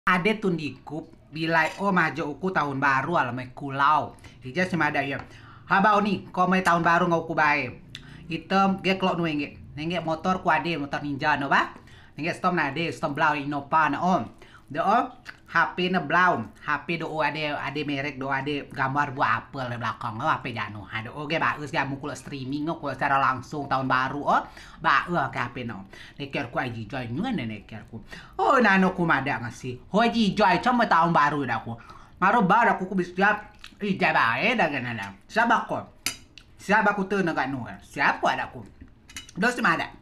Ade tundikup bilai majo uku tahun baru alamai kulau. Ija sima ada ya. Habau nih, kau mai tahun baru ngau ku bae. Item ge klok nu nenge motor ku ade motor ninja no ba. Nenge stom na ade stom blau Innova na om. Do HP na blau, HP do ade merek do ade gambar buah apel di belakang HP jano. Ada oge baeus ga mukul streaming ku secara langsung tahun baru baeus ke HP no. Neker ku aji joy nyuan neker ku. Oh nano ku mada ngasih. Hoji joy cuma tahun baru dah ku. Maro baru aku bisa ija bae dah ganana. Siapa ko? Siapa ku tu naga nu? Siapa ada ku? Dos ada.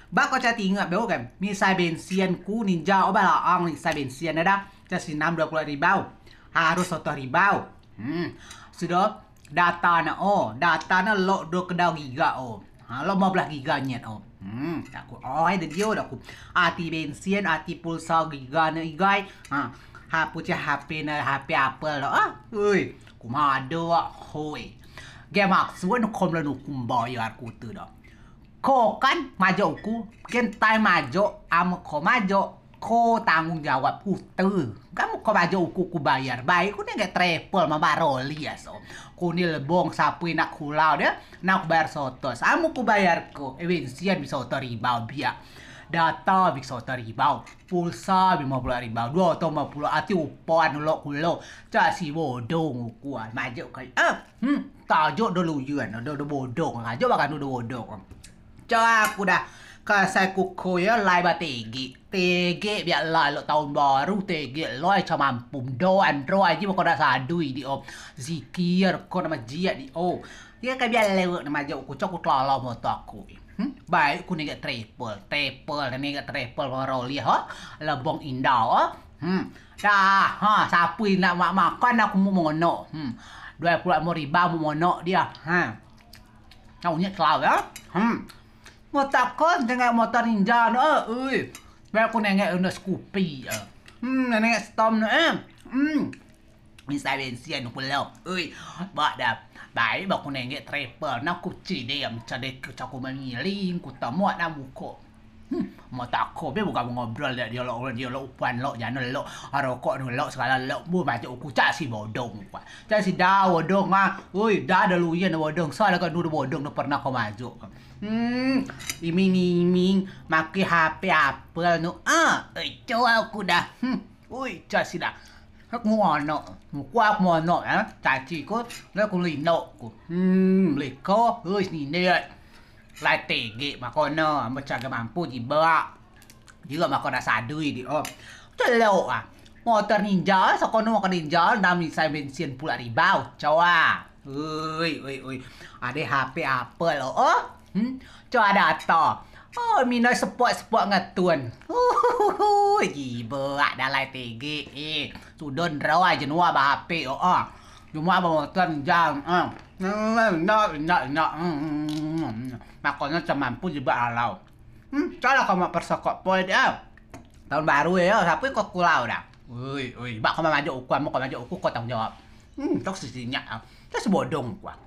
Bako cha tinga beo kan. Misal bensin ku ninja balaang misal bensin ada. Kasi 20 ribu. Harus 1 ribu. Sudah data na data na lo do kedau giga lo 15 giga nyet aku ada dia aku ati bensin ati pulsa giga na igai hapucha HP na HP Apple lo kumado hoi game maksud kom la nu kumbayar ku tu dah ko kan majo ku ken tai majo am ko majo ko tanggung jawab puter kamu ko bajo ku bayar baik ku nggak travel ma baroli ya so ku ni lebong sapu nak kulau dia nak bayar sotos amu ku bayar ko bensin bisa 1 ribu biar data bisa 1 ribu pulsa 50 ribu 250 ati upan lo kulo ca si bodong ku majo kai tajo do lu yuan do bodong aja bakan do bodong ca aku dah kasai kuko ya lai ba tege biar lai lo tahun baru tege loi ca mampu do android ji ko da sadui di zikir ko nama jia di dia ka biar lewat nama jo ku cok lalo moto aku baik ku nega triple nega triple roli lebong indah dah sapu nak makan aku mau mono 25 ribu mau mono dia kau nyet kelau ya motakon dengan motor ninja no biar aku nengok una Scoopy nengok Storm no misal bensin aku lo bak dah baik aku nengok triple nak ku cidem cadek aku mengiling ku tamuat na muko motakon be bukan ngobrol dia lo upan lo jangan lo rokok no lo segala lo bu macam aku cak si bodong cak si dah bodong dah ada luyen bodong soalnya kan dulu bodong no pernah kau maju iming make HP Apple no coba aku dah cak si dah aku ngono aku ngono caci ko lo aku lino ko liko ni ne lai tege makono macam mampu jiba juga makono sadui di celo motor ninja sakono motor ninja nami saya bensin 10 ribu coba ada HP Apple coba data minus spot ngetun jiba ada lai tege sudon rawa jenua ba HP cuma ba motor ninja makanya cuma mampu juga alau kalau kamu persokok poin tahun baru ya tapi kok kulau dah bak kamu maju uku kau tanggung jawab tok sisinya terus bodong gua